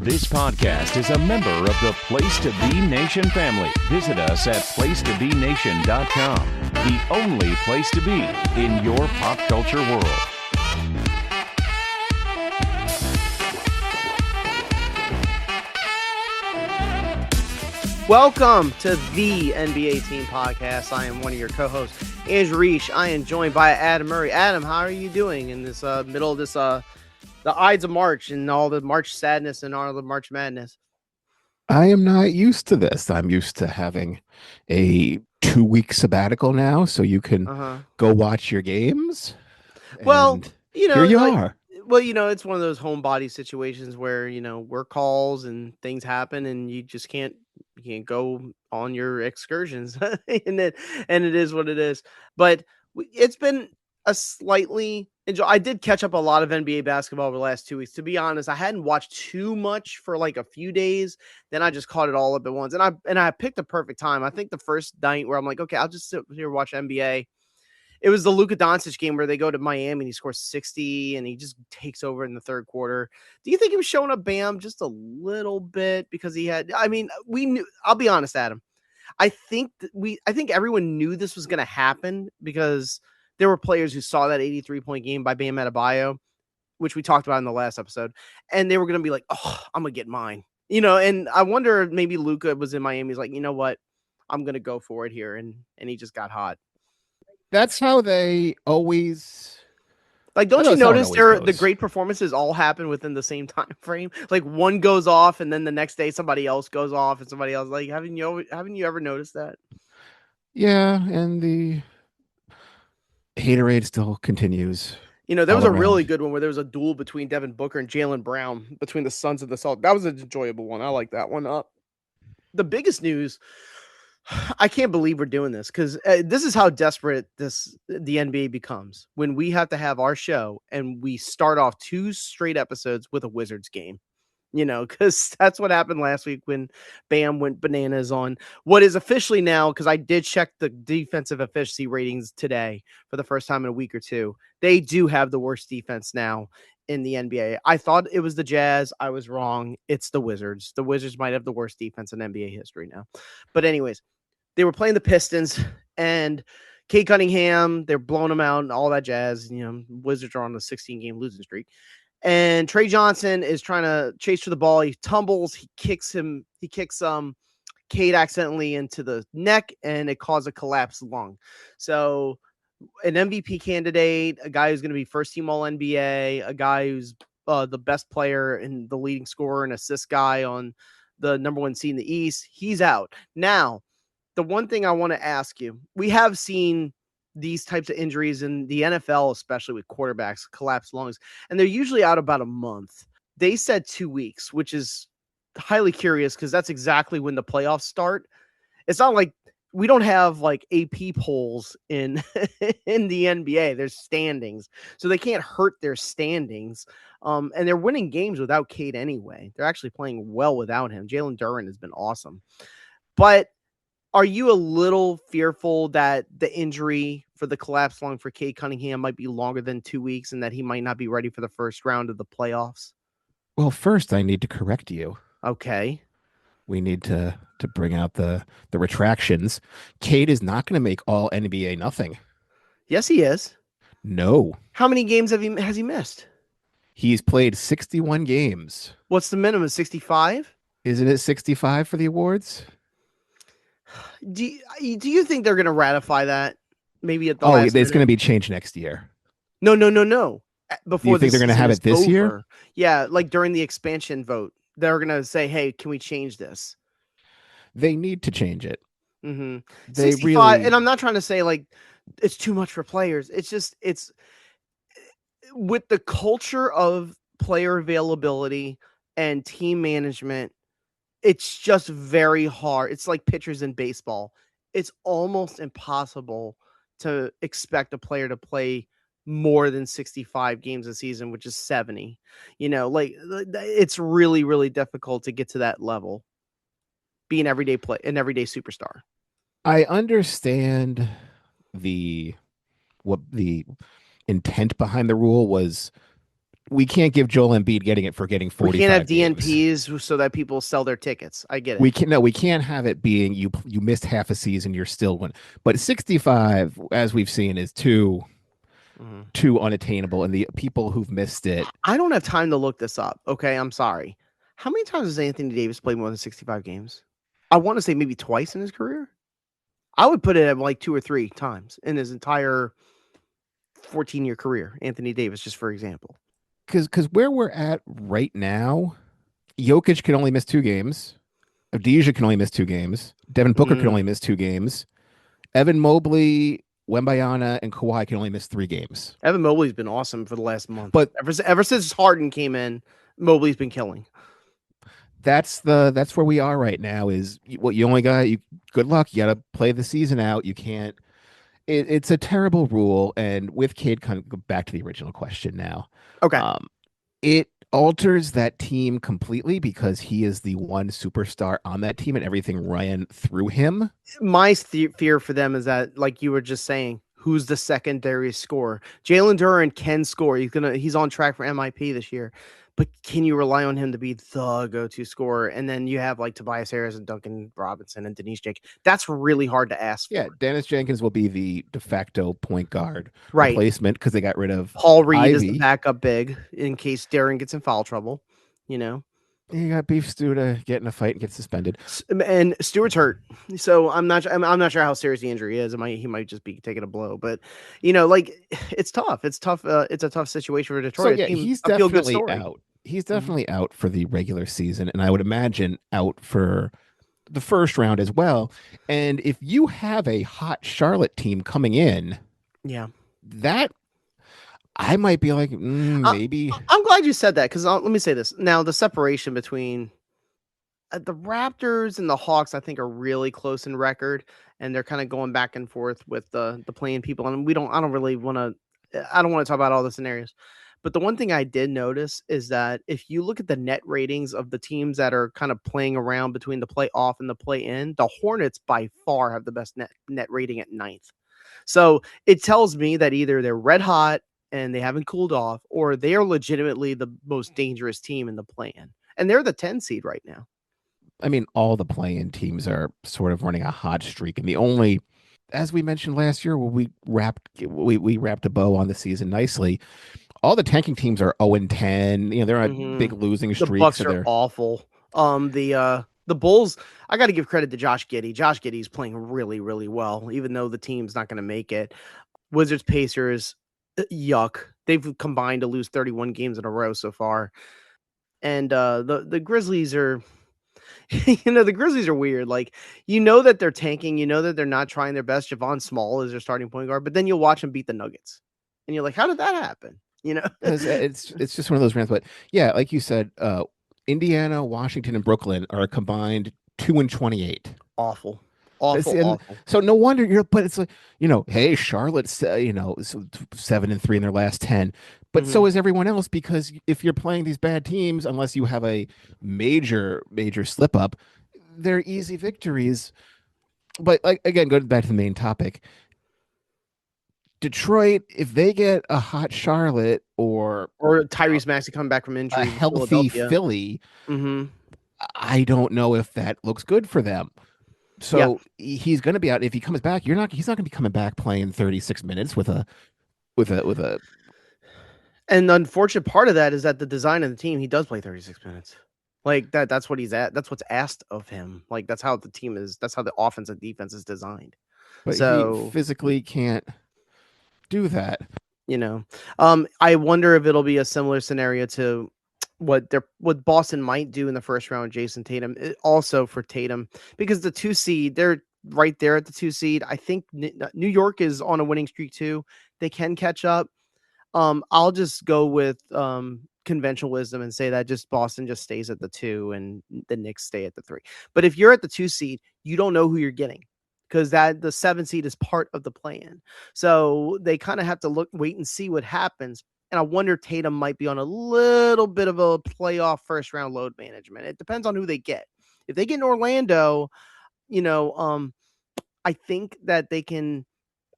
This podcast is a member of the Place to Be Nation family. Visit us at placetobenation.com, the only place to be in your pop culture world. Welcome to the NBA Team Podcast. I am one of your co-hosts, Andrew Riche. I am joined by Adam Murray. Adam, how are you doing in this middle of this the Ides of March and all the March sadness and all the March madness? I am not used to this. I'm used to having a 2-week sabbatical now, so you can go watch your games. Well, here you are. Well, it's one of those homebody situations where, work calls and things happen and you just can't go on your excursions and it is what it is. But it's been a slightly I did catch up a lot of NBA basketball over the last 2 weeks. To be honest, I hadn't watched too much for like a few days. Then I just caught it all up at once. And I picked a perfect time. I think the first night where I'm like, okay, I'll just sit here and watch NBA. It was the Luka Doncic game where they go to Miami and he scores 60 and he just takes over in the third quarter. Do you think he was showing up Bam just a little bit because we knew, I'll be honest, Adam. I think everyone knew this was going to happen because there were players who saw that 83-point game by Bam Adebayo, which we talked about in the last episode, and they were going to be like, oh, I'm going to get mine. And I wonder maybe Luka was in Miami. He's like, you know what? I'm going to go for it here. And he just got hot. That's how they always don't you notice the great performances all happen within the same time frame? Like one goes off and then the next day somebody else goes off and somebody else. Like haven't you ever noticed that? Yeah, and the haterade still continues. There was a really good one where there was a duel between Devin Booker and Jaylen Brown between the Suns and the Celtics. That was an enjoyable one. I like that one. The biggest news, I can't believe we're doing this because this is how desperate the NBA becomes when we have to have our show and we start off 2 straight episodes with a Wizards game. Because that's what happened last week when Bam went bananas on what is officially now, because I did check the defensive efficiency ratings today for the first time in a week or two. They do have the worst defense now in the NBA. I thought it was the Jazz. I was wrong. It's the Wizards. The Wizards might have the worst defense in NBA history now. But anyways, they were playing the Pistons and Cade Cunningham. They're blowing them out and all that jazz. Wizards are on a 16-game losing streak. And Trey Johnson is trying to chase for the ball. He tumbles. He kicks Cade accidentally into the neck, and it caused a collapsed lung. So an MVP candidate, a guy who's going to be first-team All-NBA, a guy who's the best player and the leading scorer and assist guy on the number 1 seed in the East, he's out. Now, the one thing I want to ask you, we have seen these types of injuries in the NFL, especially with quarterbacks, collapsed lungs, and they're usually out about a month. They said 2 weeks, which is highly curious because that's exactly when the playoffs start. It's not like we don't have like AP polls in in the NBA. There's standings, so they can't hurt their standings. And they're winning games without Cade anyway. They're actually playing well without him. Jalen Duren has been awesome, but are you a little fearful that the injury for the collapsed lung for Cade Cunningham might be longer than 2 weeks and that he might not be ready for the first round of the playoffs? Well, first I need to correct you. Okay. We need to bring out the retractions. Cade is not going to make all NBA nothing. Yes, he is. No. How many games has he missed? He's played 61 games. What's the minimum? 65? Isn't it 65 for the awards? Do you think they're going to ratify that? Maybe at the last it's minute? going to be changed next year. No. Before you think they're going to have it this year? Yeah, like during the expansion vote, they're going to say, "Hey, can we change this?" They need to change it. Mm-hmm. They 65, really, and I'm not trying to say like it's too much for players. It's with the culture of player availability and team management. It's just very hard. It's like pitchers in baseball. It's almost impossible to expect a player to play more than 65 games a season, which is 70. It's really, really difficult to get to that level. Be an everyday superstar. I understand what the intent behind the rule was we can't give Joel Embiid getting it for getting We can't have 45 games. DNPs so that people sell their tickets. I get it. We can't have it being you missed half a season, you're still winning. But 65, as we've seen, is too unattainable, and the people who've missed it. I don't have time to look this up. Okay, I'm sorry. How many times has Anthony Davis played more than 65 games? I want to say maybe twice in his career. I would put it at like 2 or 3 times in his entire 14-year career. Anthony Davis, just for example. Because where we're at right now, Jokic can only miss 2 games. Avdija can only miss 2 games. Devin Booker can only miss 2 games. Evan Mobley, Wembayana, and Kawhi can only miss 3 games. Evan Mobley's been awesome for the last month. But ever since Harden came in, Mobley's been killing. That's where we are right now. Is what you only got. Good luck. You got to play the season out. You can't. It's a terrible rule. And with Cade, kind of go back to the original question now. Okay. It alters that team completely because he is the one superstar on that team, and everything ran through him. My fear for them is that, like you were just saying, who's the secondary scorer? Jalen Duren can score. He's on track for MIP this year. But can you rely on him to be the go-to scorer? And then you have like Tobias Harris and Duncan Robinson and Denise Jake. That's really hard to ask for. Yeah, Dennis Jenkins will be the de facto point guard right replacement because they got rid of Paul Reed Ivy. Is the backup big in case Darren gets in foul trouble. You know, you got Beef Stew to get in a fight and get suspended. And Stewart's hurt, so I'm not sure how serious the injury is. He might just be taking a blow, but like it's tough. It's tough. It's a tough situation for Detroit. So, yeah, he's definitely out. He's definitely out for the regular season, and I would imagine out for the first round as well. And if you have a hot Charlotte team coming in, that I might be like, maybe. I'm glad you said that because let me say this. Now, the separation between the Raptors and the Hawks, I think, are really close in record, and they're kind of going back and forth with the playing people. And I don't want to talk about all the scenarios. But the one thing I did notice is that if you look at the net ratings of the teams that are kind of playing around between the playoff and the play-in, the Hornets by far have the best net rating at 9th. So it tells me that either they're red hot and they haven't cooled off, or they are legitimately the most dangerous team in the play-in. And they're the 10 seed right now. I mean, all the play-in teams are sort of running a hot streak. And the only, as we mentioned last year, where we wrapped a bow on the season nicely, all the tanking teams are 0-10. They're on big losing streaks. The Bucks are awful. The Bulls, I got to give credit to Josh Giddey. Josh Giddey's playing really, really well, even though the team's not going to make it. Wizards, Pacers, yuck. They've combined to lose 31 games in a row so far. And the Grizzlies are, the Grizzlies are weird. Like, that they're tanking. That they're not trying their best. Javon Small is their starting point guard, but then you'll watch them beat the Nuggets. And you're like, how did that happen? It's just one of those rants. But yeah, like you said, Indiana, Washington, and Brooklyn are combined 2-28. Awful. So no wonder but it's like, hey, Charlotte's 7-3 in their last 10, but so is everyone else, because if you're playing these bad teams, unless you have a major slip up, they're easy victories. But again, going back to the main topic, Detroit, if they get a hot Charlotte or Tyrese Maxey coming back from injury, a healthy Philly, I don't know if that looks good for them. So he's going to be out. If he comes back, he's not going to be coming back playing 36 minutes with a. And the unfortunate part of that is that the design of the team, he does play 36 minutes. Like that. That's what he's at. That's what's asked of him. Like that's how the team is. That's how the offense and defense is designed. But he physically can't do that. I wonder if it'll be a similar scenario to what Boston might do in the first round with Jason Tatum. Also for Tatum, because the 2 seed, they're right there at the 2 seed. I think New York is on a winning streak too. They can catch up. I'll just go with conventional wisdom and say that just Boston just stays at the 2 and the Knicks stay at the 3. But if you're at the 2 seed, you don't know who you're getting, because the 7 seed is part of the plan. So they kind of have to wait and see what happens. And I wonder Tatum might be on a little bit of a playoff first round load management. It depends on who they get. If they get in Orlando, I think that they can.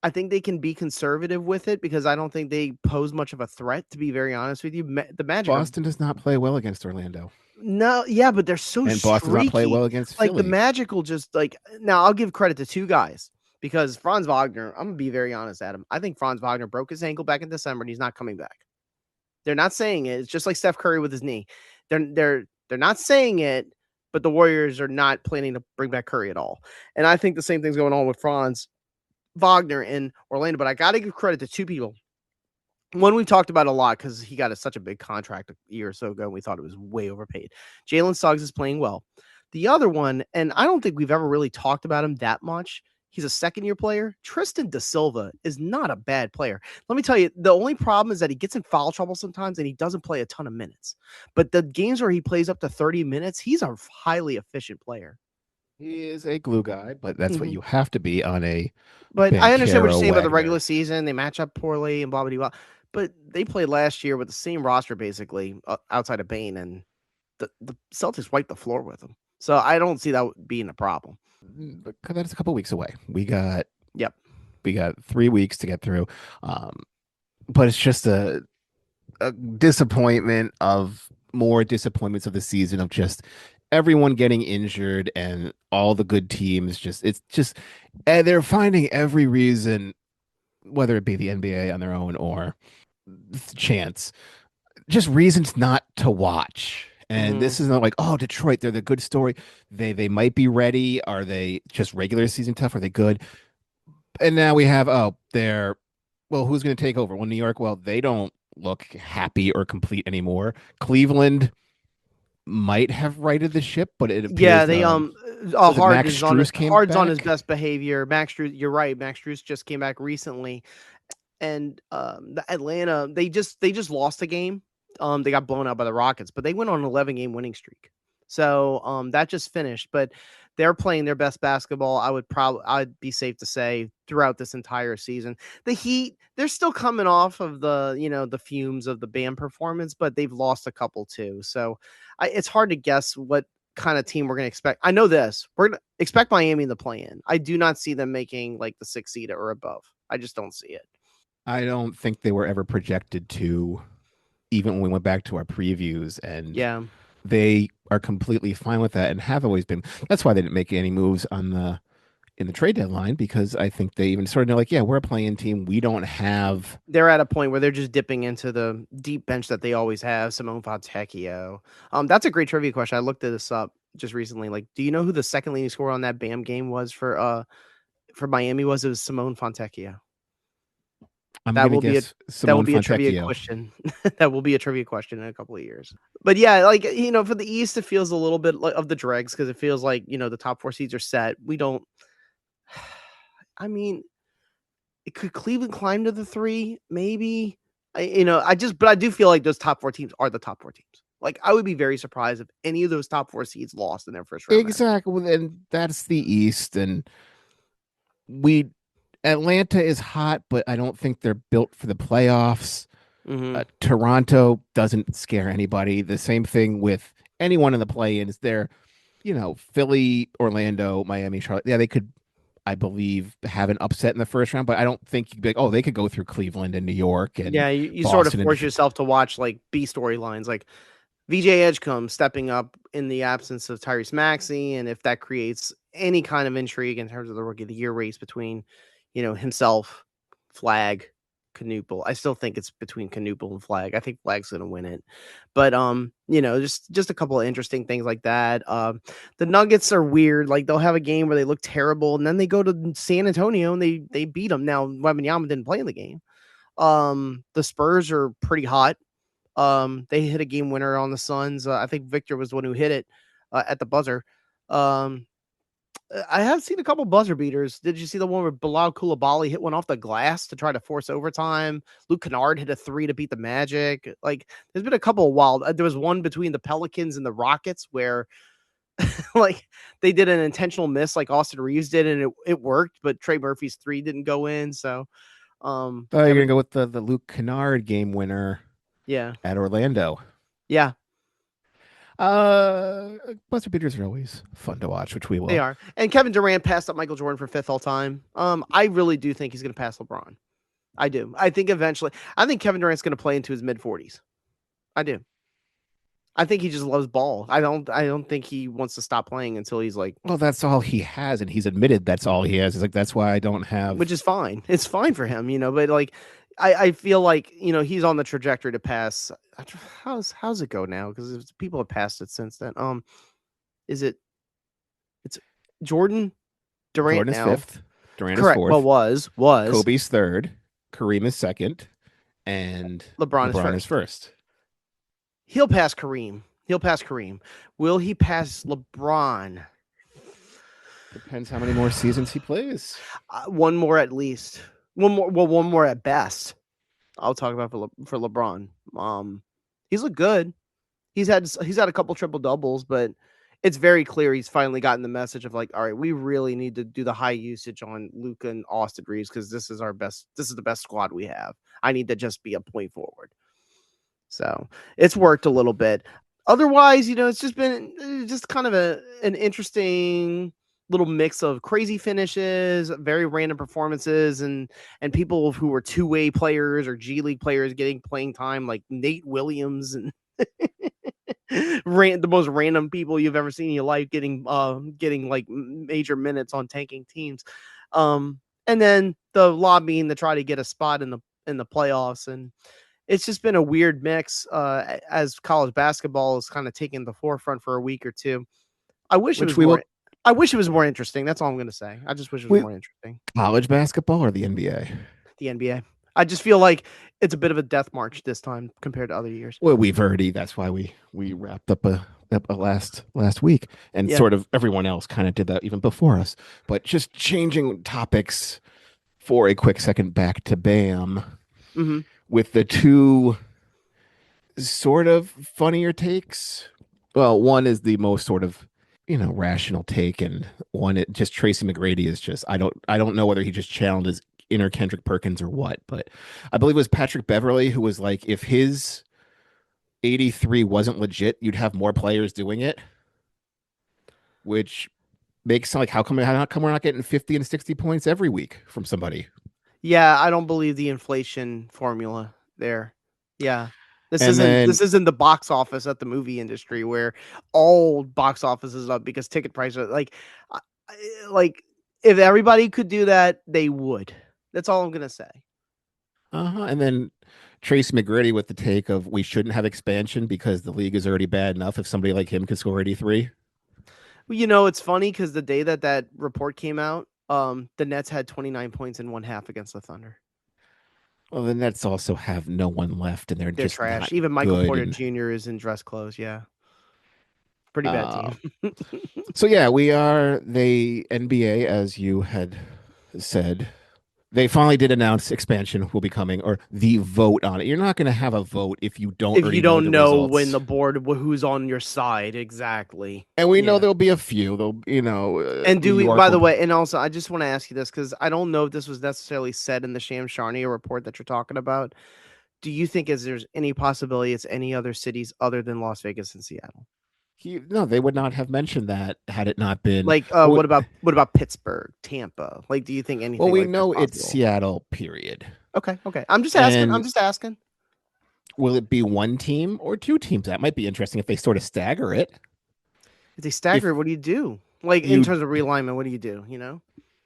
I think they can be conservative with it because I don't think they pose much of a threat, to be very honest with you. The Magic are Boston does not play well against Orlando, no, yeah, but they're so and Boston does not play streaky. well against Like the Philly. Magic will just like now. I'll give credit to two guys because Franz Wagner. I'm gonna be very honest, Adam. I think Franz Wagner broke his ankle back in December and he's not coming back. They're not saying it. It's just like Steph Curry with his knee. They're not saying it, but the Warriors are not planning to bring back Curry at all. And I think the same thing's going on with Franz Wagner in Orlando. But I got to give credit to two people. One we've talked about a lot because he got such a big contract a year or so ago, and we thought it was way overpaid. Jalen Suggs is playing well. The other one, and I don't think we've ever really talked about him that much. He's a second-year player. Tristan Da Silva is not a bad player. Let me tell you, the only problem is that he gets in foul trouble sometimes, and he doesn't play a ton of minutes. But the games where he plays up to 30 minutes, he's a highly efficient player. He is a glue guy, but that's what you have to be on a. But I understand what you're saying about the Wagner. regular season. They match up poorly and blah, blah, blah. But they played last year with the same roster, basically, outside of Bane, and the Celtics wiped the floor with them. So I don't see that being a problem. Because that's a couple weeks away. We got 3 weeks to get through. But it's just a disappointment of more disappointments of the season of just everyone getting injured and all the good teams and they're finding every reason, whether it be the NBA on their own or chance, just reasons not to watch. And this is not like, oh, Detroit, they're the good story. They might be ready. Are they just regular season tough? Are they good? And now we have, who's going to take over? Well, New York, they don't look happy or complete anymore. Cleveland might have righted the ship, but it appears Hard's on his best behavior. Max Strus, you're right. Max Strus just came back recently. And the Atlanta, they just lost a game. They got blown out by the Rockets, but they went on an 11-game winning streak. So that just finished, but they're playing their best basketball. I'd be safe to say throughout this entire season. The Heat, they're still coming off of the fumes of the Bam performance, but they've lost a couple too. So it's hard to guess what kind of team we're going to expect. I know this. We're going to expect Miami to play in. I do not see them making like the 6th seed or above. I just don't see it. I don't think they were ever projected to, even when we went back to our previews, and they are completely fine with that and have always been. That's why they didn't make any moves in the trade deadline, because I think they even sort of know, like, we're a play-in team. We don't have. They're at a point where they're just dipping into the deep bench that they always have. Simone Fontecchio. That's a great trivia question. I looked this up just recently. Like, do you know who the second leading scorer on that Bam game was for Miami? It was Simone Fontecchio. That will be a trivia question. That will be a trivia question in a couple of years. But for the East, it feels a little bit like of the dregs because it feels like the top 4 seeds are set. We don't. I mean, could Cleveland climb to the 3? Maybe. But I do feel like those top 4 teams are the top 4 teams. Like, I would be very surprised if any of those top 4 seeds lost in their first round. Exactly, and that's the East, and Atlanta is hot, but I don't think they're built for the playoffs. Toronto doesn't scare anybody. The same thing with anyone in the play-ins. They're, Philly, Orlando, Miami, Charlotte. Yeah, they could, I believe, have an upset in the first round, but I don't think you'd be like, oh, they could go through Cleveland and New York. And you sort of force yourself to watch like B storylines, like VJ Edgecombe stepping up in the absence of Tyrese Maxey, and if that creates any kind of intrigue in terms of the Rookie of the Year race between himself, Flag, Knuppel. I still think it's between Knuppel and Flag. I think Flag's going to win it. But, just a couple of interesting things like that. The Nuggets are weird. Like, they'll have a game where they look terrible, and then they go to San Antonio, and they beat them. Now, Wembanyama didn't play in the game. The Spurs are pretty hot. They hit a game winner on the Suns. I think Victor was the one who hit it at the buzzer. I have seen a couple buzzer beaters. Did you see the one where Bilal Coulibaly hit one off the glass to try to force overtime? Luke Kennard hit a 3 to beat the Magic. Like, there's been a couple of wild. There was one between the Pelicans and the Rockets where, like, they did an intentional miss, like Austin Reeves did, and it worked. But Trey Murphy's 3 didn't go in. So, you're gonna go with the Luke Kennard game winner. Yeah, at Orlando. Yeah. Buzzer beaters are always fun to watch, which we They will. are. And Kevin Durant passed up Michael Jordan for fifth all time. I really do think he's going to pass LeBron. I do. I think eventually. I think Kevin Durant's going to play into his mid 40s. I do. I think he just loves ball. I don't think he wants to stop playing until he's like, Well, that's all he has, and he's admitted that's all he has. It's like that's why I don't have. which is fine. It's fine for him, but like I feel like, he's on the trajectory to pass. How's it go now? Because people have passed it since then. Is it's Jordan Durant Jordan is now? fifth. Durant is Correct. fourth. Well, was Kobe's third. Kareem is second, and LeBron is first. He'll pass Kareem. Will he pass LeBron? Depends how many more seasons he plays. One more at least. One more at best. I'll talk about for LeBron. He's looked good. He's had a couple triple doubles, but it's very clear he's finally gotten the message of like, all right, we really need to do the high usage on Luka and Austin Reeves because this is the best squad we have. I need to just be a point forward. So it's worked a little bit. Otherwise, it's just been just kind of an interesting little mix of crazy finishes, very random performances, and people who were two-way players or G League players getting playing time, like Nate Williams and the most random people you've ever seen in your life getting like major minutes on tanking teams. And then the lobbying to try to get a spot in the playoffs, and it's just been a weird mix as college basketball is kind of taking the forefront for a week or two. I wish it was more interesting. That's all I'm going to say. I just wish it was more interesting. College basketball or the NBA? The NBA. I just feel like it's a bit of a death march this time compared to other years. Well, that's why we wrapped up a last week, and sort of everyone else kind of did that even before us. But just changing topics for a quick second back to BAM with the two sort of funnier takes. Well, one is the most sort of rational take, and one just Tracy McGrady is just I don't know whether he just challenges inner Kendrick Perkins or what, but I believe it was Patrick Beverly who was like, if his 83 wasn't legit, you'd have more players doing it, which makes sense. Like, how come we're not getting 50 and 60 points every week from somebody? Yeah, I don't believe the inflation formula there. Yeah. This isn't the box office at the movie industry where all box office is up because ticket prices are like if everybody could do that, they would. That's all I'm going to say. And then Trace McGrady with the take of we shouldn't have expansion because the league is already bad enough if somebody like him could score 83. Well, it's funny because the day that report came out, the Nets had 29 points in one half against the Thunder. Well, the Nets also have no one left, and they're just trash. Even Michael Porter Jr. is in dress clothes. Yeah. Pretty bad team. So, yeah, we are the NBA, as you had said. They finally did announce expansion will be coming, or the vote on it. You're not going to have a vote if you don't know when the board who's on your side exactly. And we know there'll be a few. And do we? By the way, and also I just want to ask you this because I don't know if this was necessarily said in the Shams Charania report that you're talking about. Do you think there's any possibility it's any other cities other than Las Vegas and Seattle? No, they would not have mentioned that had it not been like. What about Pittsburgh, Tampa? Like, do you think anything? Well, we know it's Seattle. Period. Okay. I'm just asking. Will it be one team or two teams? That might be interesting if they sort of stagger it. If they stagger it, what do you do? Like in terms of realignment, what do you do?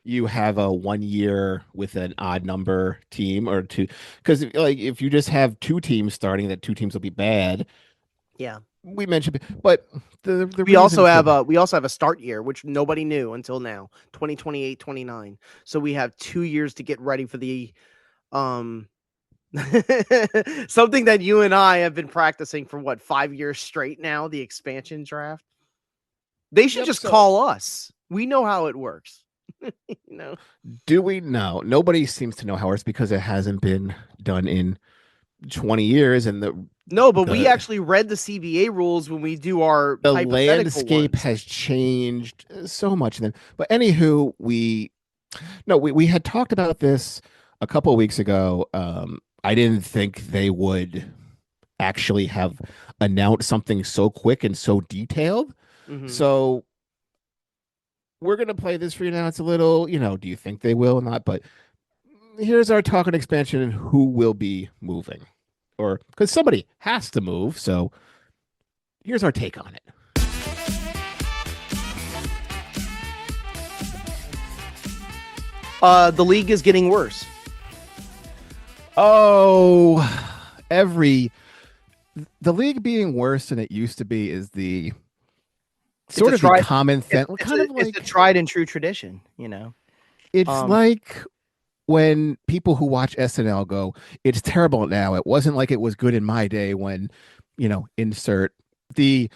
You have a 1 year with an odd number team or two, because like if you just have two teams starting, that two teams will be bad. Yeah. We mentioned, but we also have a start year, which nobody knew until now, 2028-29. So we have 2 years to get ready for the something that you and I have been practicing for 5 years straight now, the expansion draft. They should just call us. We know how it works. Do we know? Nobody seems to know how it works because it hasn't been done in 20 years, and we actually read the CBA rules when we do our the landscape has changed so much then. But anywho, we had talked about this a couple of weeks ago. I didn't think they would actually have announce something so quick and so detailed. Mhm. So we're going to play this for you now. It's a little, do you think they will or not? But here's our talk on expansion and who will be moving, or because somebody has to move. So here's our take on it. The league is getting worse. Oh, the league being worse than it used to be is the sort of the common thing. It's a tried and true tradition, It's like when people who watch SNL go, it's terrible now. It wasn't like it was good in my day when, insert the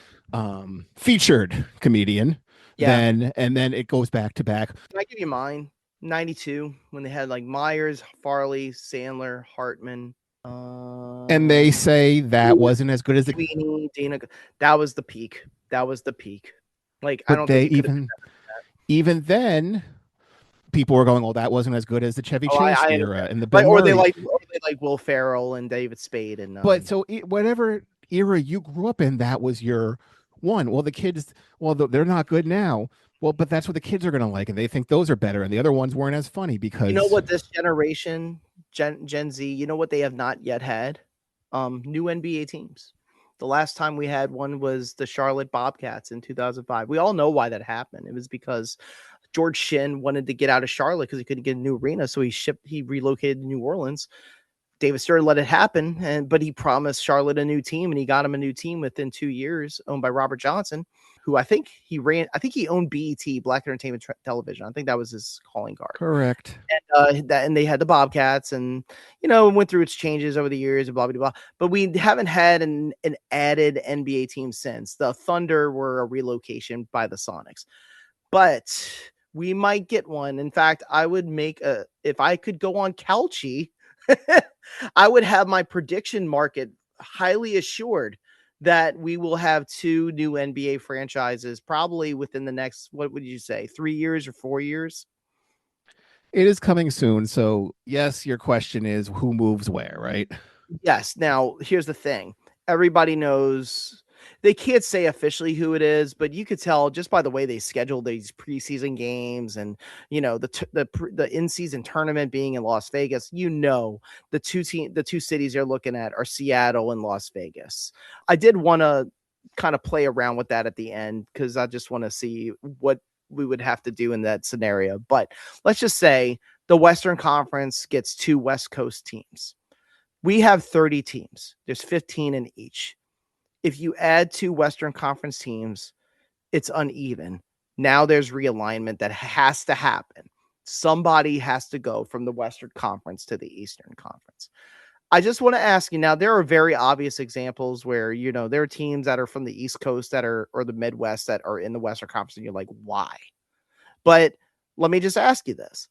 featured comedian. Yeah. And then it goes back to back. Can I give you mine? 92, when they had like Myers, Farley, Sandler, Hartman. And they say that wasn't as good as the Sweeney, Dana. That was the peak. Like, but I don't they think even then people were going, "Oh, that wasn't as good as the Chevy Chase era and the Bill or Murray." they like Will Ferrell and David Spade and. But so whatever era you grew up in, that was your one. Well, the kids, they're not good now. Well, but that's what the kids are going to like, and they think those are better, and the other ones weren't as funny because you know what this generation, Gen Z, you know what they have not yet had? New NBA teams. The last time we had one was the Charlotte Bobcats in 2005. We all know why that happened. It was because George Shinn wanted to get out of Charlotte because he couldn't get a new arena, so he relocated to New Orleans. David Stern let it happen, but he promised Charlotte a new team, and he got him a new team within 2 years, owned by Robert Johnson, who I think he owned BET, Black Entertainment Television. I think that was his calling card. Correct. And they had the Bobcats, and it went through its changes over the years and blah blah blah. But we haven't had an added NBA team since. The Thunder were a relocation by the Sonics, but we might get one. In fact, I would if I could go on Calci, I would have my prediction market highly assured that we will have 2 new NBA franchises probably within the next, what would you say, 3 years or 4 years? It is coming soon. So yes, your question is who moves where, right? Yes. Now, here's the thing. Everybody knows they can't say officially who it is, but you could tell just by the way they schedule these preseason games and, the in-season tournament being in Las Vegas, the two cities you're looking at are Seattle and Las Vegas. I did want to kind of play around with that at the end because I just want to see what we would have to do in that scenario. But let's just say the Western Conference gets 2 West Coast teams. We have 30 teams. There's 15 in each. If you add 2 Western Conference teams, it's uneven. Now there's realignment that has to happen. Somebody has to go from the Western Conference to the Eastern Conference. I just want to ask you now, there are very obvious examples where, there are teams that are from the East Coast or the Midwest that are in the Western Conference and you're like, why? But let me just ask you this.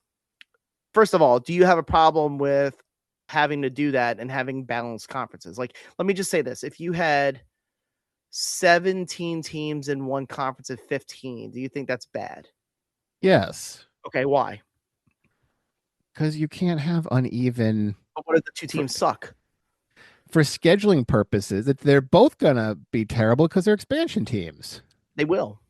First of all, do you have a problem with having to do that and having balanced conferences? Like, let me just say this. If you had 17 teams in one conference of 15, do you think that's bad? Yes. Okay, why? Because you can't have uneven. But what if the 2 teams suck? For scheduling purposes, they're both gonna be terrible because they're expansion teams. They will.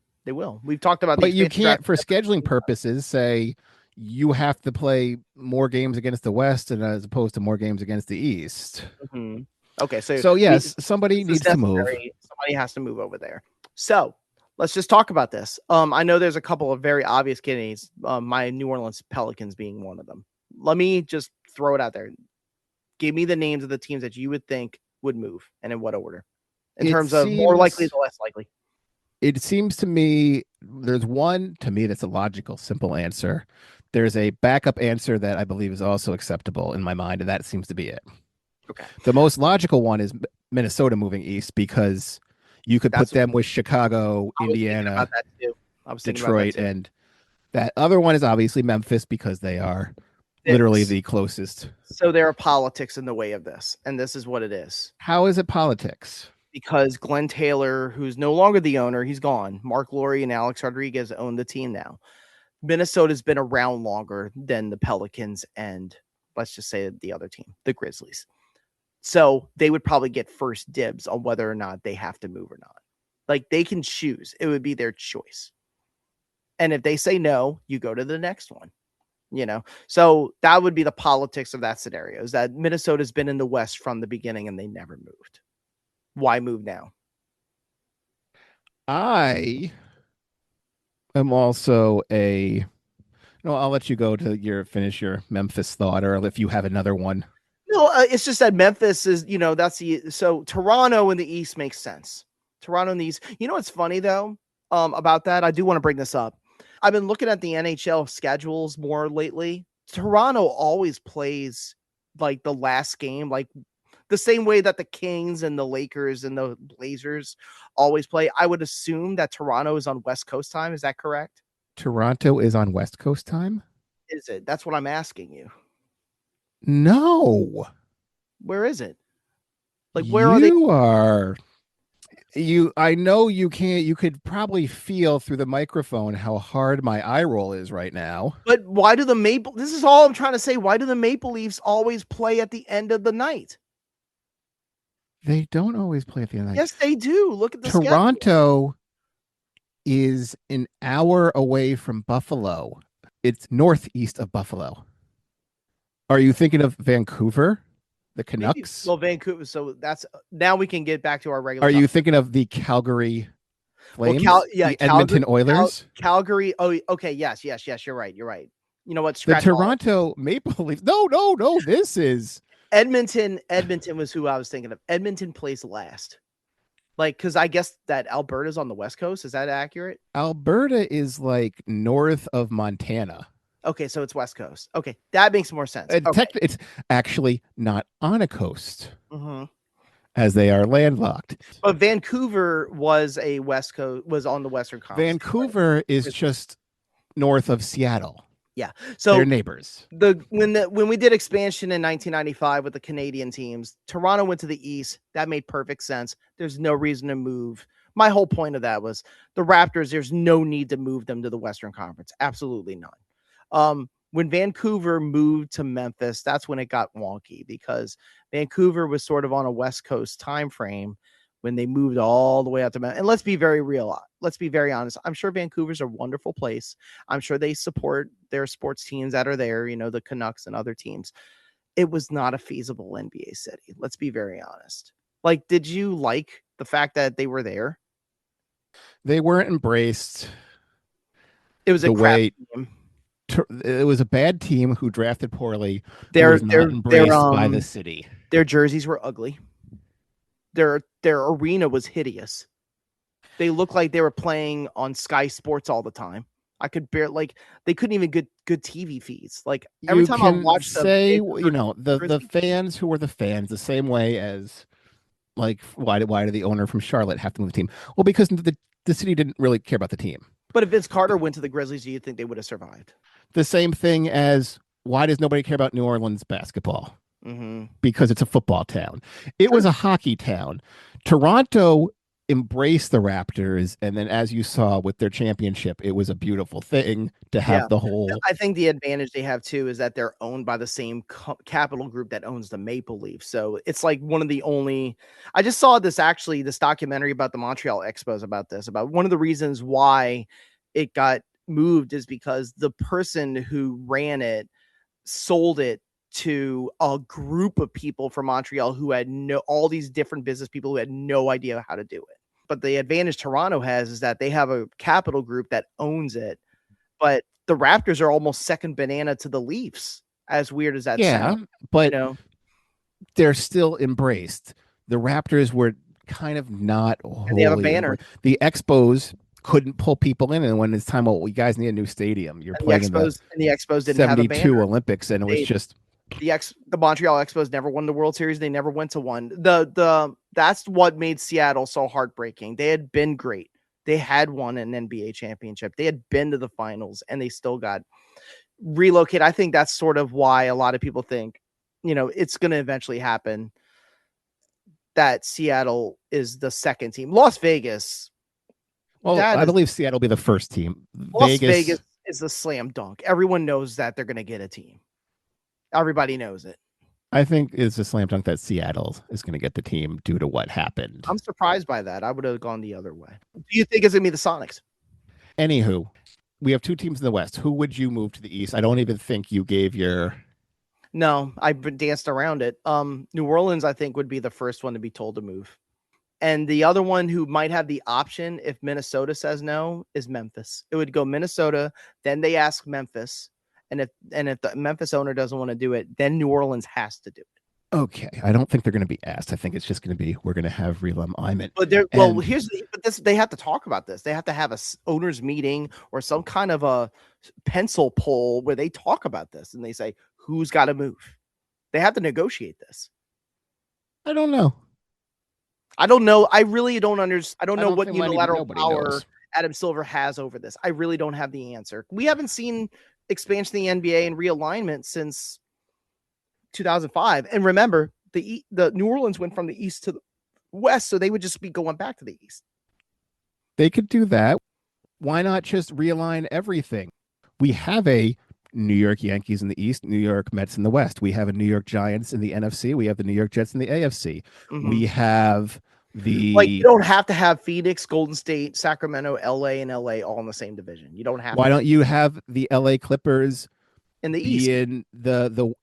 We've talked about, but you can't, for scheduling purposes, say you have to play more games against the West and as opposed to more games against the East. Mm-hmm. Okay, so yes, somebody needs to move. Somebody has to move over there. So let's just talk about this. I know there's a couple of very obvious candidates. My New Orleans Pelicans being one of them. Let me just throw it out there. Give me the names of the teams that you would think would move, and in what order, in terms of more likely to less likely. It seems to me there's one to me that's a logical, simple answer. There's a backup answer that I believe is also acceptable in my mind, and that seems to be it. Okay. The most logical one is Minnesota moving east because you could put them with Chicago, Indiana, Detroit, and that other one is obviously Memphis because they are literally the closest. So there are politics in the way of this, and this is what it is. How is it politics? Because Glenn Taylor, who's no longer the owner, he's gone. Mark Lowry and Alex Rodriguez own the team now. Minnesota's been around longer than the Pelicans and let's just say the other team, the Grizzlies. So they would probably get first dibs on whether or not they have to move or not. Like they can choose. It would be their choice. And if they say no, you go to the next one. So that would be the politics of that scenario, is that Minnesota's been in the West from the beginning and they never moved. Why move now? I am also I'll let you go to finish your Memphis thought, or if you have another one. No, it's just that Memphis is, so Toronto in the East makes sense. Toronto in the East. What's funny though, about that? I do want to bring this up. I've been looking at the NHL schedules more lately. Toronto always plays like the last game, like the same way that the Kings and the Lakers and the Blazers always play. I would assume that Toronto is on West Coast time. Is that correct? Toronto is on West Coast time? Is it? That's what I'm asking you. No. Where is it? Like, where are they? I know you can't. You could probably feel through the microphone how hard my eye roll is right now. But why do this is all I'm trying to say. Why do the Maple Leafs always play at the end of the night? They don't always play at the end of the night. Yes, they do. Look at the Toronto schedule. is an hour away from Buffalo. It's northeast of Buffalo. Are you thinking of Vancouver? The Canucks? Well, Vancouver. So now we can get back to our regular. Are you thinking of the Calgary Flames? The Edmonton Oilers? Calgary. Oh, okay. Yes. You're right. You know what? The Toronto Maple Leafs. No. This is Edmonton. Edmonton was who I was thinking of. Edmonton plays last. Like, because I guess that Alberta's on the West Coast. Is that accurate? Alberta is like north of Montana. Okay, so it's West Coast. Okay, that makes more sense. It's actually not on a coast, as they are landlocked. But Vancouver was on the Western Conference. Vancouver is just north of Seattle. Yeah, so they're neighbors. When we did expansion in 1995 with the Canadian teams, Toronto went to the East. That made perfect sense. There's no reason to move. My whole point of that was the Raptors. There's no need to move them to the Western Conference. Absolutely none. When Vancouver moved to Memphis, that's when it got wonky, because Vancouver was sort of on a West Coast time frame when they moved all the way out to Memphis. And let's be very real. Let's be very honest. I'm sure Vancouver's a wonderful place. I'm sure they support their sports teams that are there, the Canucks and other teams. It was not a feasible NBA city. Let's be very honest. Like, did you like the fact that they were there? They weren't embraced. It was a crap team. It was a bad team who drafted poorly. They're embraced by the city. Their jerseys were ugly. Their arena was hideous. They looked like they were playing on Sky Sports all the time. I could they couldn't even get good TV feeds. Like every time I watched them, the fans who were the fans, the same way as like why did the owner from Charlotte have to move the team? Well, because the city didn't really care about the team. But if Vince Carter went to the Grizzlies, do you think they would have survived? The same thing as why does nobody care about New Orleans basketball? Because it's a football town. It was a hockey town. Toronto embraced the Raptors, and then as you saw with their championship, it was a beautiful thing to have the whole. I think the advantage they have too is that they're owned by the same capital group that owns the Maple Leafs. So it's like one of the only. I just saw this documentary about the Montreal Expos about one of the reasons why it got moved is because the person who ran it sold it to a group of people from Montreal who had all these different business people who had no idea how to do it. But the advantage Toronto has is that they have a capital group that owns it. But the Raptors are almost second banana to the Leafs, as weird as that sounds. But they're still embraced. The Raptors were kind of not. And they have a banner. The Expos couldn't pull people in, and when it's time, you guys need a new stadium. You're playing in the Expos didn't 72 have a banner. Olympics, and it was just the Montreal Expos never won the World Series. They never went to one. That's what made Seattle so heartbreaking. They had been great. They had won an NBA championship. They had been to the finals, and they still got relocated. I think that's sort of why a lot of people think, it's going to eventually happen that Seattle is the second team. Las Vegas. Well, I believe Seattle will be the first team. Las Vegas is a slam dunk. Everyone knows that they're going to get a team. Everybody knows it. I think it's a slam dunk that Seattle is going to get the team due to what happened. I'm surprised by that. I would have gone the other way. Do you think it's going to be the Sonics? Anywho, we have two teams in the West. Who would you move to the East? I don't even think you gave your. No, I danced around it. New Orleans, I think, would be the first one to be told to move. And the other one who might have the option if Minnesota says no is Memphis. It would go Minnesota, then they ask Memphis. And if the Memphis owner doesn't want to do it, then New Orleans has to do it. Okay, I don't think they're going to be asked. I think it's just going to be we're going to have realignment. But they have to talk about this. They have to have a owners meeting or some kind of a pencil poll where they talk about this and they say who's got to move. They have to negotiate this. I don't know. I don't know. I really don't understand. I don't know what unilateral power knows. Adam Silver has over this. I really don't have the answer. We haven't seen expansion of the NBA and realignment since 2005. And remember, the New Orleans went from the East to the West, so they would just be going back to the East. They could do that. Why not just realign everything? We have a New York Yankees in the East, New York Mets in the West. We have a New York Giants in the NFC. We have the New York Jets in the AFC. Mm-hmm. We have you don't have to have Phoenix, Golden State, Sacramento, LA, and LA all in the same division. You don't have. Why don't you have the LA Clippers in the East? In the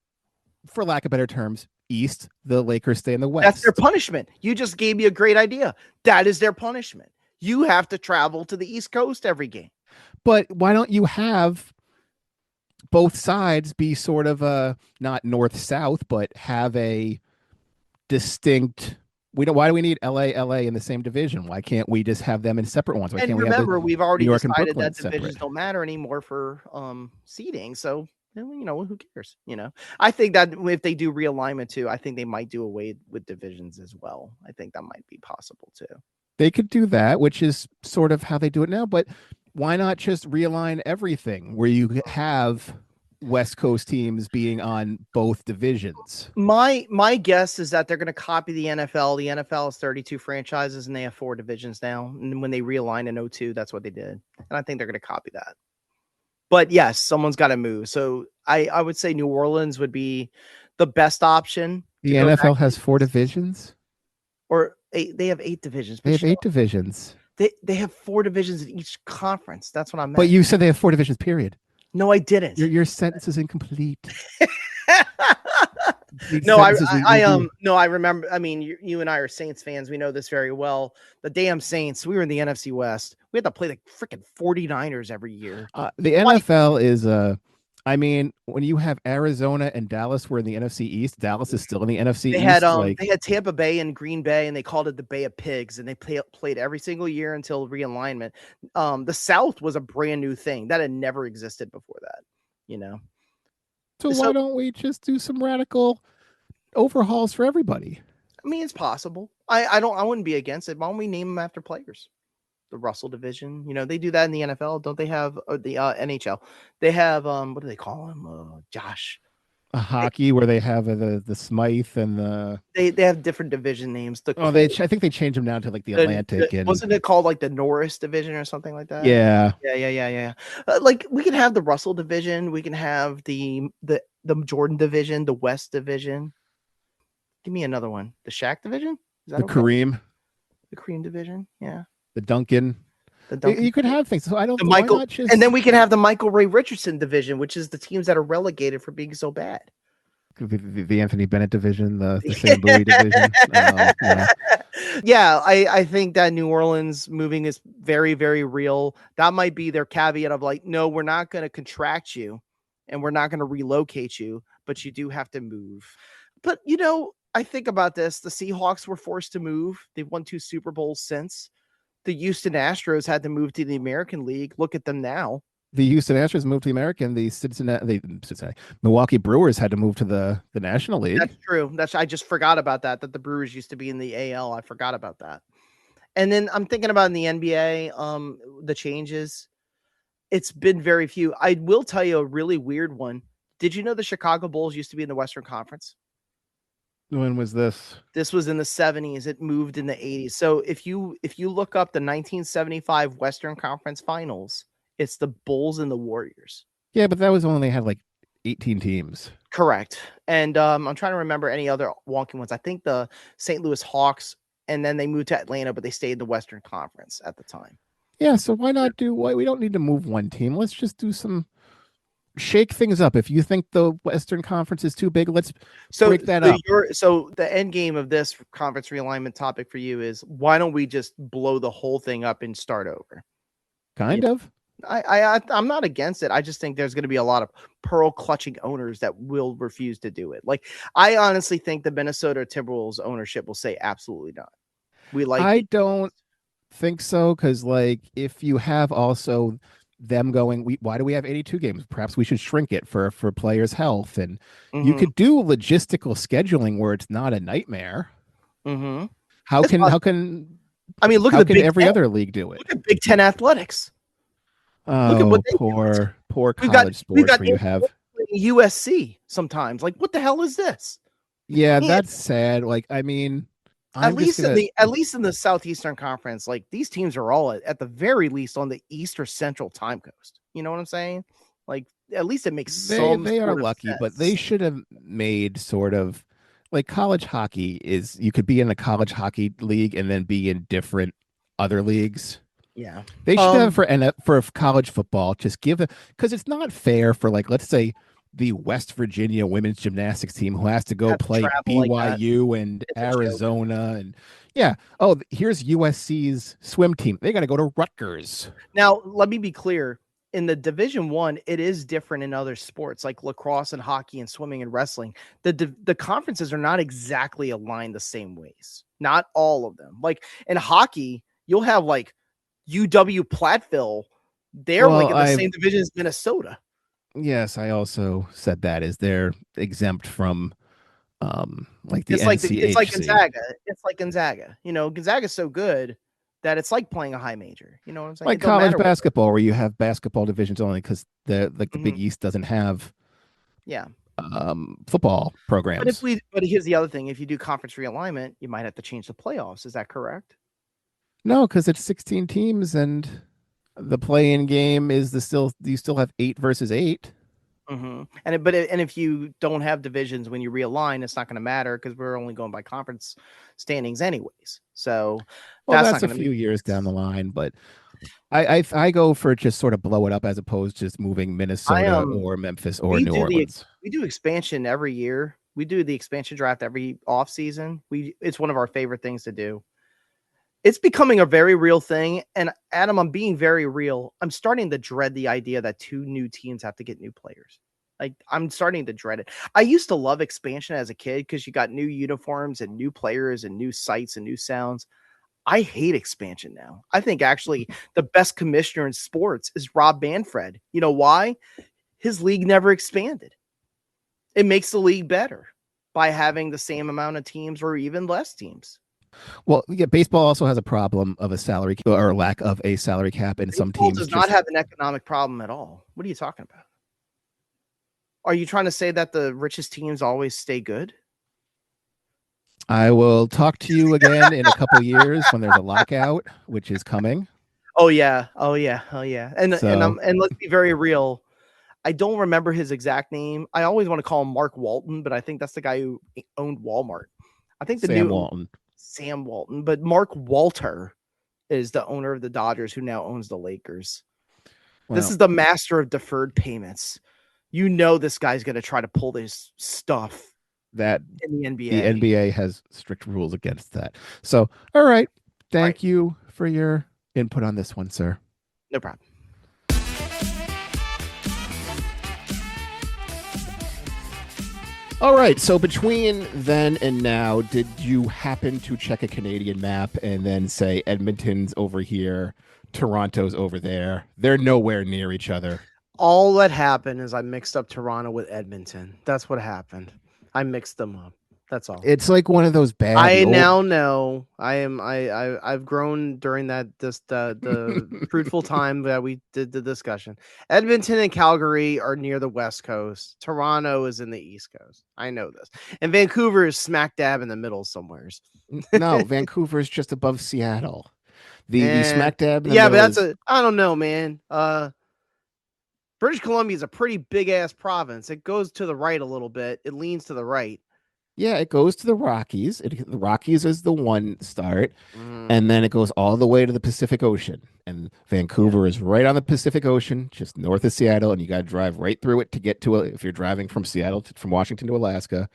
for lack of better terms, East. The Lakers stay in the West. That's their punishment. You just gave me a great idea. That is their punishment. You have to travel to the East Coast every game. But why don't you have both sides be sort of not north-south, but have a distinct. Why do we need LA in the same division? Why can't we just have them in separate ones? Why and can't remember, we've already decided that divisions separate? Don't matter anymore for seeding. So who cares? I think that if they do realignment too, I think they might do away with divisions as well. I think that might be possible too. They could do that, which is sort of how they do it now. But why not just realign everything where you have West Coast teams being on both divisions? My guess is that they're going to copy the NFL. The NFL has 32 franchises and they have 4 divisions now. And when they realigned in 2002, that's what they did. And I think they're going to copy that. But yes, someone's got to move. So I would say New Orleans would be the best option. The NFL has 4 divisions? Or 8, they have 8 divisions. They have 8 divisions. They have 4 divisions in each conference. That's what I meant. But you said they have 4 divisions, period. No, I didn't. Your sentence is incomplete. I remember. I mean, you and I are Saints fans. We know this very well. The damn Saints. We were in the NFC West. We had to play the freaking 49ers every year. The NFL is I mean, when you have Arizona and Dallas were in the NFC East, Dallas is still in the NFC East. They had Tampa Bay and Green Bay, and they called it the Bay of Pigs, and they played every single year until realignment. The South was a brand new thing that had never existed before that. So why don't we just do some radical overhauls for everybody? I mean, it's possible. I wouldn't be against it. Why don't we name them after players? The Russell division, they do that in the NFL, don't they? Have the NHL? They have what do they call him? Josh. Hockey, where they have the Smythe and the. They have different division names. I think they changed them down to like the Atlantic. Wasn't it called like the Norris division or something like that? Yeah. Like we can have the Russell division. We can have the Jordan division, the West division. Give me another one. The Shaq division. Is that Kareem. The Kareem division. Yeah. The Duncan. You could have things. So I don't. And then we can have the Michael Ray Richardson division, which is the teams that are relegated for being so bad. The Anthony Bennett division, the Sam Bowie division. Yeah, I think that New Orleans moving is very, very real. That might be their caveat of like, no, we're not going to contract you, and we're not going to relocate you, but you do have to move. But I think about this. The Seahawks were forced to move. They've won 2 Super Bowls since. The Houston Astros had to move to the American League. Look at them now. The Houston Astros moved to the American. The Milwaukee Brewers had to move to the National League. That's true. I just forgot about that the Brewers used to be in the AL. I forgot about that. And then I'm thinking about in the NBA, the changes. It's been very few. I will tell you a really weird one. Did you know the Chicago Bulls used to be in the Western Conference? When was this? This was in the 70s. It moved in the 80s. So if you look up the 1975 Western Conference Finals, it's the Bulls and the Warriors. Yeah, but that was when they had like 18 teams. Correct. And I'm trying to remember any other wonky ones. I think the St. Louis Hawks, and then they moved to Atlanta, but they stayed in the Western Conference at the time. Yeah, so why not do what we don't need to move one team. Let's just do some shake things up. If you think the Western Conference is too big, let's break that up. So the end game of this conference realignment topic for you is, why don't we just blow the whole thing up and start over? Kind of. I'm not against it. I just think there's going to be a lot of pearl clutching owners that will refuse to do it. Like, I honestly think the Minnesota Timberwolves ownership will say absolutely not. I don't think so, because like if you have also them going, why do we have 82 games? Perhaps we should shrink it for players' health, and you could do logistical scheduling where it's not a nightmare. How can I mean, look at every other league do it? Look at Big Ten athletics. Oh, look at what poor college sports where you have USC sometimes. Like, what the hell is this? Yeah, that's sad. Like, I mean, at least in the Southeastern Conference, like, these teams are all at the very least on the East or Central time coast. You know what I'm saying? Like, at least it makes they are lucky, but they should have made sort of like college hockey is, you could be in a college hockey league and then be in different other leagues. Yeah, they should have for college football. Just give it, because it's not fair for, like, let's say the West Virginia women's gymnastics team who has to go play BYU and Arizona, and here's USC's swim team. They got to go to Rutgers. Now, let me be clear. In the Division I, it is different in other sports like lacrosse and hockey and swimming and wrestling. The conferences are not exactly aligned the same ways. Not all of them. Like in hockey, you'll have like UW Platteville. They're like in the same division as Minnesota. Yes, I also said that is they're exempt from like the NCHC. It's like Gonzaga. It's like Gonzaga. You know, Gonzaga's so good that it's like playing a high major. You know what I'm saying? Like college basketball, where you have basketball divisions only because the Big East doesn't have football programs. But here's the other thing: if you do conference realignment, you might have to change the playoffs. Is that correct? No, because it's 16 teams, and the play-in game is you still have 8 versus 8. And if you don't have divisions when you realign, it's not going to matter because we're only going by conference standings anyways. So that's a few years down the line, but I go for just sort of blow it up as opposed to just moving Minnesota or Memphis or New Orleans. We do expansion every year. We do the expansion draft every off season. It's one of our favorite things to do. It's becoming a very real thing. And Adam, I'm being very real. I'm starting to dread the idea that 2 new teams have to get new players. Like, I'm starting to dread it. I used to love expansion as a kid because you got new uniforms and new players and new sights and new sounds. I hate expansion now. I think actually the best commissioner in sports is Rob Manfred. You know why? His league never expanded. It makes the league better by having the same amount of teams or even less teams. Well, yeah, baseball also has a problem of a salary or lack of a salary cap, and some teams does not have an economic problem at all. What are you talking about? Are you trying to say that the richest teams always stay good? I will talk to you again in a couple years when there's a lockout, which is coming. Oh yeah. And let's be very real. I don't remember his exact name. I always want to call him Mark Walton, but I think that's the guy who owned Walmart. I think Sam Walton, but Mark Walter is the owner of the Dodgers who now owns the Lakers. Well, this is the master of deferred payments. You know, this guy's going to try to pull this stuff that in the NBA. The NBA has strict rules against that. So, all right. Thank you for your input on this one, sir. No problem. All right, so between then and now, did you happen to check a Canadian map and then say Edmonton's over here, Toronto's over there? They're nowhere near each other. All that happened is I mixed up Toronto with Edmonton. That's what happened. I mixed them up. That's all. It's like one of those bad. Now know I've grown during the fruitful time that we did the discussion. Edmonton and Calgary are near the West Coast. Toronto is in the East Coast. I know this. And Vancouver is smack dab in the middle somewheres. No, Vancouver is just above Seattle. The smack dab. But I don't know, man. British Columbia is a pretty big ass province. It goes to the right a little bit. It leans to the right. Yeah, it goes to the Rockies. The Rockies is the one start, Mm, and then it goes all the way to the Pacific Ocean. And Vancouver is right on the Pacific Ocean, just north of Seattle, and you got to drive right through it to get to it if you're driving from from Washington to Alaska.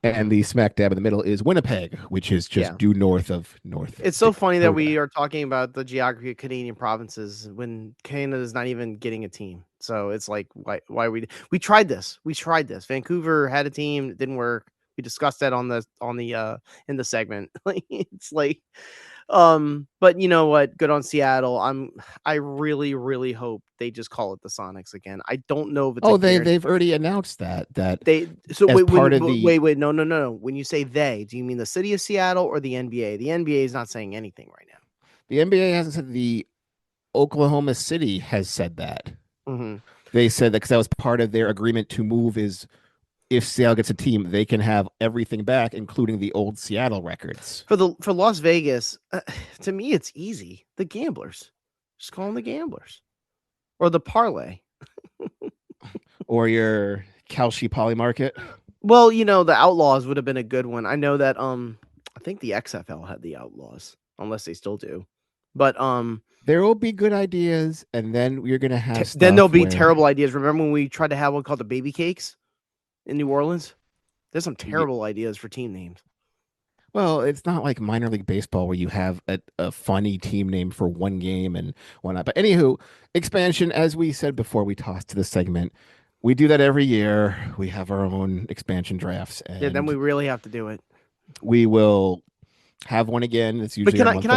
And the smack dab in the middle is Winnipeg, which is just due north of North It's so funny that Dakota. we are talking about the geography of Canadian provinces when Canada is not even getting a team. So it's like, why we tried this. We tried this. Vancouver had a team, it didn't work. We discussed that on the in the segment. Like it's like, but you know what? Good on Seattle. I really, really hope they just call it the Sonics again. I don't know if it's They've already announced that they so as part of the wait no. When you say they, do you mean the city of Seattle or the NBA? The NBA is not saying anything right now. the NBA hasn't said. The Oklahoma City has said that. Mm-hmm. They said that because that was part of their agreement to move is if Seattle gets a team, they can have everything back, including the old Seattle records. For Las Vegas, to me, it's easy. The Gamblers, just call them the Gamblers, or the Parlay, or your Kalshi Poly Market. Well, the Outlaws would have been a good one. I know that I think the XFL had the Outlaws, unless they still do. But there will be good ideas, and then you're gonna have then there'll be terrible ideas. Remember when we tried to have one called the Baby Cakes in New Orleans? There's some terrible ideas for team names. Well, it's not like minor league baseball where you have a funny team name for one game and whatnot. But anywho, expansion, as we said before, we tossed to the segment. We do that every year. We have our own expansion drafts. And yeah, then we really have to do it. We will have one again. It's usually. But can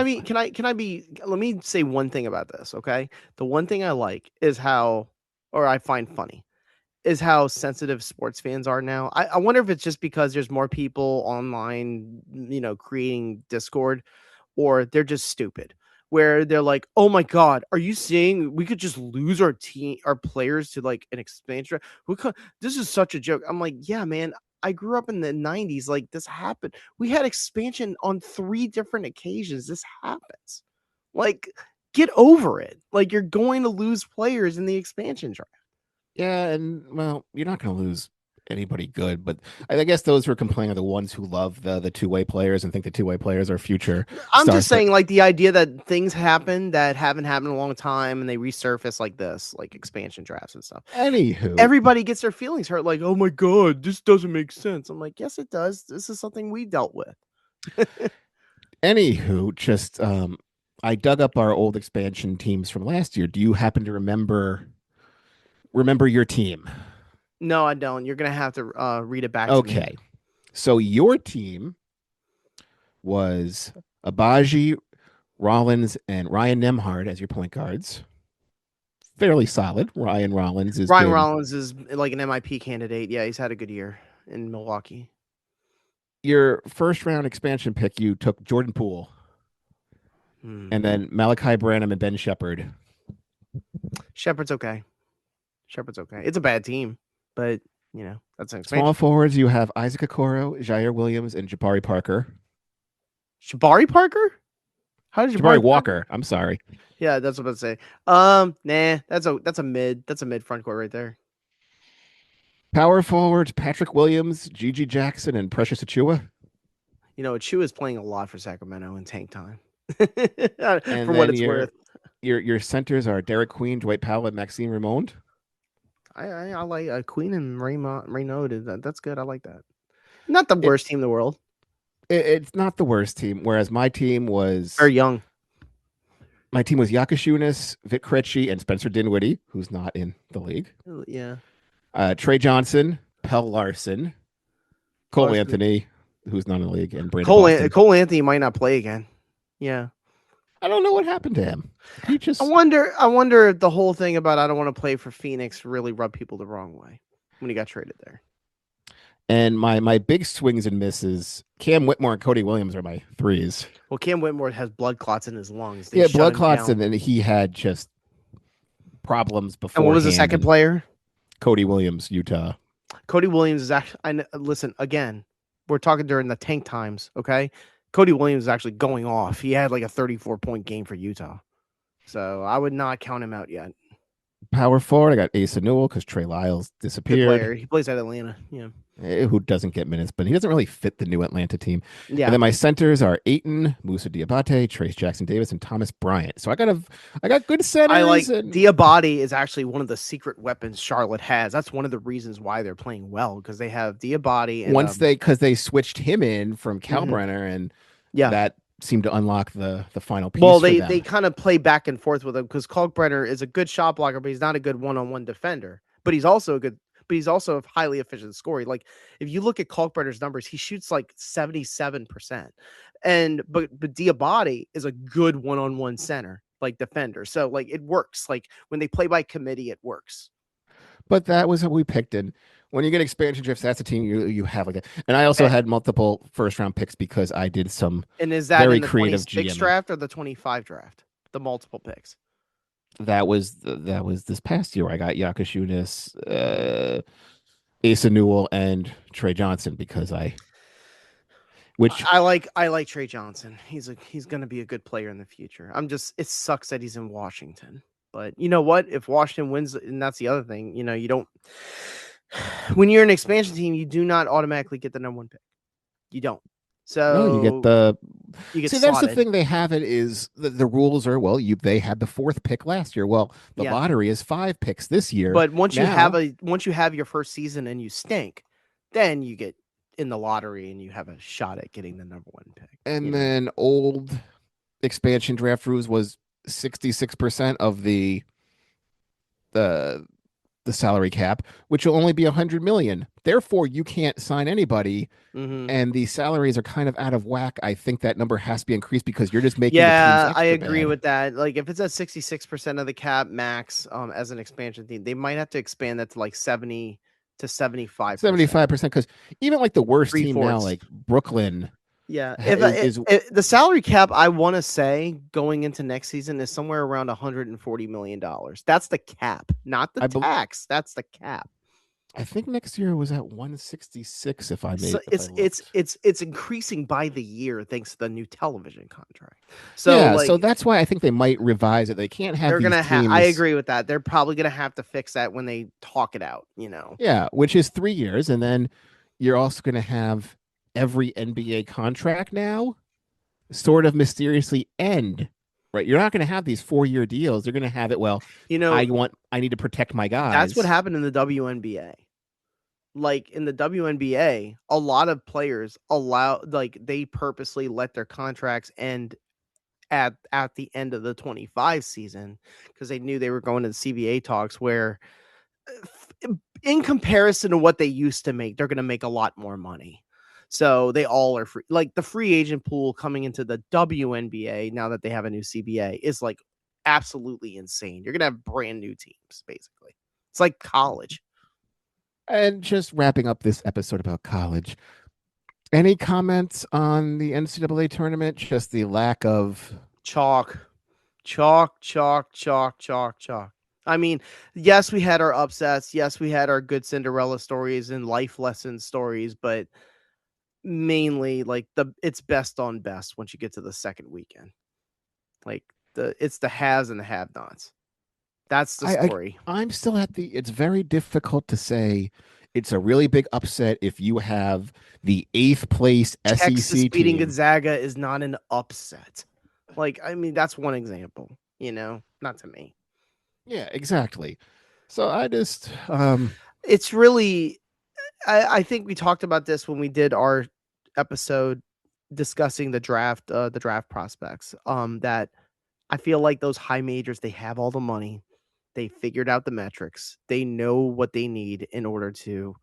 I be? Let me say one thing about this, okay? The one thing I like is how, or I find funny, is how sensitive sports fans are now. I wonder if it's just because there's more people online, creating Discord, or they're just stupid. Where they're like, "Oh my God, are you saying we could just lose our players to like an expansion? This is such a joke." I'm like, "Yeah, man. I grew up in the 90s. Like this happened. We had expansion on 3 different occasions. This happens. Like, get over it. Like you're going to lose players in the expansion draft." Yeah, and well, you're not going to lose anybody good, but I guess those who are complaining are the ones who love the two-way players and think the two-way players are future. I'm just saying, like the idea that things happen that haven't happened in a long time and they resurface like this, like expansion drafts and stuff. Anywho, everybody gets their feelings hurt. Like, oh my God, this doesn't make sense. I'm like, yes, it does. This is something we dealt with. Anywho, just I dug up our old expansion teams from last year. Do you happen to remember your team? No, I don't. You're gonna have to read it back. Okay, so your team was Abaji, Rollins, and Ryan Nemhard as your point guards. Fairly solid. Ryan Rollins is like an MIP candidate. Yeah, he's had a good year in Milwaukee. Your first round expansion pick, you took Jordan Poole, and then Malachi Branham and Ben Shepherd. Shepherd's okay. It's a bad team, but that's an expansion. Small forwards, you have Isaac Okoro, Jair Williams, and Jabari Parker. Jabari Parker? How did Jabari Walker? I'm sorry. Yeah, that's what I was about to say. Nah, that's a mid front court right there. Power forwards, Patrick Williams, Gigi Jackson, and Precious Achua. Achua is playing a lot for Sacramento in tank time. For what it's worth. Your centers are Derek Queen, Dwight Powell, and Maxime Raymond. I like Queen and Raymond. That's good. I like that. Not the worst team in the world. It's not the worst team. Whereas my team was very young. My team was Yakashunas, Vic Krejci, and Spencer Dinwiddie, who's not in the league. Yeah. Trey Johnson, Pell Larson, Cole Anthony, who's not in the league, and Brandon Cole Anthony might not play again. Yeah. I don't know what happened to him. He just. I wonder if the whole thing about I don't want to play for Phoenix really rubbed people the wrong way when he got traded there. And my big swings and misses, Cam Whitmore and Cody Williams are my threes. Well, Cam Whitmore has blood clots in his lungs. Yeah, blood clots, and then he had just problems before. And what was the second player? Cody Williams, Utah. Cody Williams is actually. Listen, again, we're talking during the tank times, okay? Cody Williams is actually going off. He had like a 34-point game for Utah. So I would not count him out yet. Power forward, I got Asa Newell because Trey Lyles Good disappeared. player. He plays at Atlanta. Yeah. Who doesn't get minutes, but he doesn't really fit the new Atlanta team. And Yeah. then my centers are Aiton, Musa Diabate, Trace Jackson Davis, and Thomas Bryant. So I got good centers. I like and Diabate is actually one of the secret weapons Charlotte has. That's one of the reasons why they're playing well because they have Diabate and because they switched him in from Mhm. Kalbrenner, and yeah. that seemed to unlock the final piece. Well, for they them. kind of play back and forth with him because Kalkbrenner is a good shot blocker, but he's not a good one-on-one defender. But he's also a highly efficient scorer. Like if you look at Kalkbrenner's numbers, he shoots like 77%. But Diabate is a good one-on-one center, like defender. So like it works. Like when they play by committee, it works. But that was what we picked. And when you get expansion drifts, that's a team you have like that. And I also had multiple first round picks because I did some And is that very in the creative 26 GM draft or the 25 draft? The multiple picks. that was this past year. I got Yakashunis, Asa Newell, and Trey Johnson because I like Trey Johnson. He's going to be a good player in the future. It sucks that he's in Washington. But you know what? If Washington wins, and that's the other thing, you don't when you're an expansion team, you do not automatically get the number one pick. You don't. So no, you get see, that's the thing they have it is the rules are they had the fourth pick last year. Well, the lottery is 5 picks this year. But once you have your first season and you stink, then you get in the lottery and you have a shot at getting the number one pick. And then old expansion draft rules was 66% of the salary cap, which will only be 100 million. Therefore, you can't sign anybody, and the salaries are kind of out of whack. I think that number has to be increased because you're just making. Yeah, I agree with that. Like if it's at 66% of the cap max, as an expansion team, they might have to expand that to like 70 to 75%. 75%, because even like the worst team now, like Brooklyn. Yeah, if the salary cap, I want to say going into next season is somewhere around $140 million. That's the cap, not the tax. That's the cap. I think next year was at 166. If I made so it's increasing by the year thanks to the new television contract. So yeah, so that's why I think they might revise it. They can't have. They're gonna have. I agree with that. They're probably gonna have to fix that when they talk it out. Yeah, which is 3 years, and then you're also gonna have every NBA contract now sort of mysteriously end, right? You're not going to have these 4-year deals. They're going to have it. Well, I need to protect my guys. That's what happened in the WNBA. Like in the WNBA, a lot of players they purposely let their contracts end at the end of the 25 season because they knew they were going to the CBA talks where in comparison to what they used to make, they're going to make a lot more money. So they all are free. Like the free agent pool coming into the WNBA now that they have a new CBA is like absolutely insane. You're going to have brand new teams, basically. It's like college. And just wrapping up this episode about college, any comments on the NCAA tournament? Just the lack of chalk. I mean, yes, we had our upsets. Yes, we had our good Cinderella stories and life lesson stories, but mainly like it's best on best once you get to the second weekend. Like it's the haves and the have-nots. That's the story. I'm still it's very difficult to say it's a really big upset if you have the 8th place Texas SEC beating team. Gonzaga is not an upset. Like, I mean, that's one example, not to me. Yeah, exactly. So I just it's really I think we talked about this when we did our episode discussing the draft prospects. That I feel like those high majors, they have all the money. They figured out the metrics. They know what they need in order to,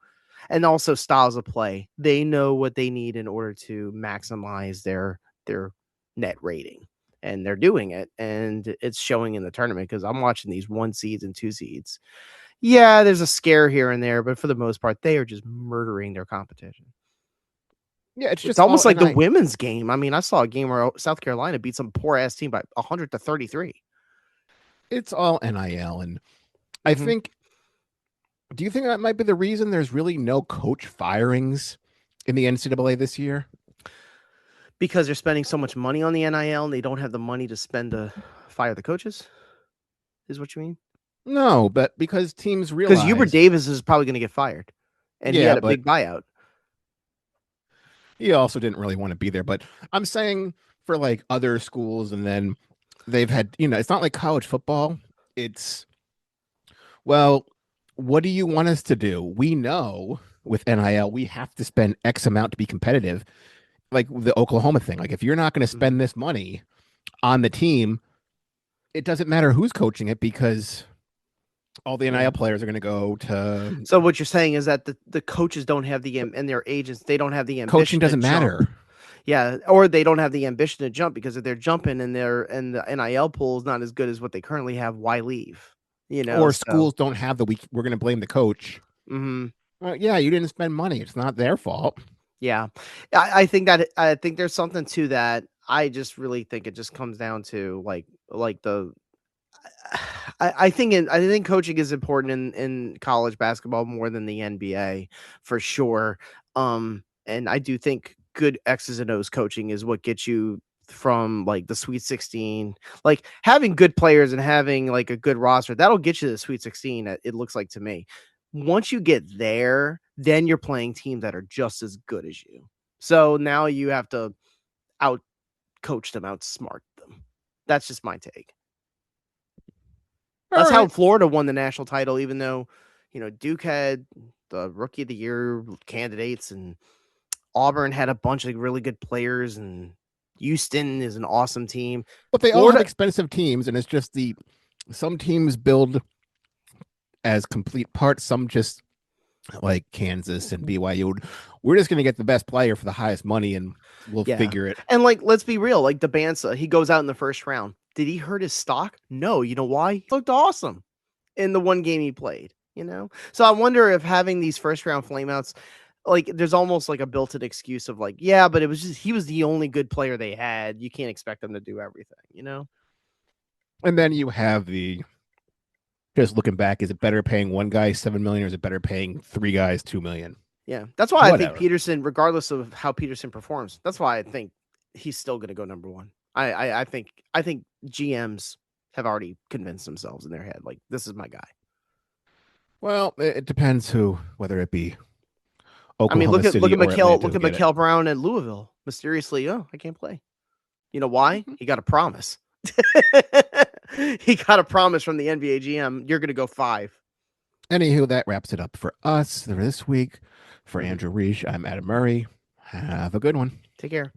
and also styles of play. They know what they need in order to maximize their net rating, and they're doing it. And it's showing in the tournament because I'm watching these 1 seeds and 2 seeds. Yeah, there's a scare here and there, but for the most part, they are just murdering their competition. Yeah, it's almost like the women's game. I mean, I saw a game where South Carolina beat some poor ass team by 100-33. It's all NIL, and I think. Do you think that might be the reason there's really no coach firings in the NCAA this year? Because they're spending so much money on the NIL, and they don't have the money to spend to fire the coaches. Is what you mean? No, but because teams Because Hubert realize, Davis is probably going to get fired, and he yeah, had a but big buyout. he also didn't really want to be there. But I'm saying for like other schools, and then they've had, it's not like college football. It's, well, what do you want us to do? We know with NIL, we have to spend X amount to be competitive. Like the Oklahoma thing. Like if you're not going to spend this money on the team, it doesn't matter who's coaching it because all the NIL players are going to go to. So what you're saying is that the coaches don't have and their agents, they don't have the ambition. Coaching doesn't matter. Yeah, or they don't have the ambition to jump, because if they're jumping and the NIL pool is not as good as what they currently have, why leave? Or schools don't have we're going to blame the coach. Mm-hmm. Well, yeah, you didn't spend money. It's not their fault. Yeah, I think there's something to that. I just really think it just comes down to like the. I think coaching is important in college basketball more than the NBA for sure. And I do think good X's and O's coaching is what gets you from like the Sweet 16. Like having good players and having like a good roster, that'll get you to the Sweet 16. It looks like to me. Once you get there, then you're playing teams that are just as good as you. So now you have to out coach them, outsmart them. That's just my take. That's how Florida won the national title, even though, Duke had the Rookie of the Year candidates and Auburn had a bunch of really good players and Houston is an awesome team. But they all have expensive teams, and it's just some teams build as complete parts, some just like Kansas and BYU. We're just going to get the best player for the highest money and we'll figure it. And like, let's be real, like Debansa, he goes out in the first round. Did he hurt his stock? No. You know why? He looked awesome in the one game he played, So I wonder if having these first round flameouts, like there's almost like a built-in excuse of like, yeah, but it was just, he was the only good player they had. You can't expect them to do everything, And then you have just looking back, is it better paying one guy $7 million or is it better paying three guys $2 million? Yeah. That's why I think Peterson, regardless of how Peterson performs, that's why I think he's still going to go number one. I think GMs have already convinced themselves in their head, like, this is my guy. Well, it depends whether it be Oklahoma I mean, look at City Mikael Brown at Louisville. Mysteriously, I can't play. You know why? He got a promise. He got a promise from the NBA GM. You're going to go 5. Anywho, that wraps it up for us for this week. For Andrew Riche, I'm Adam Murray. Have a good one. Take care.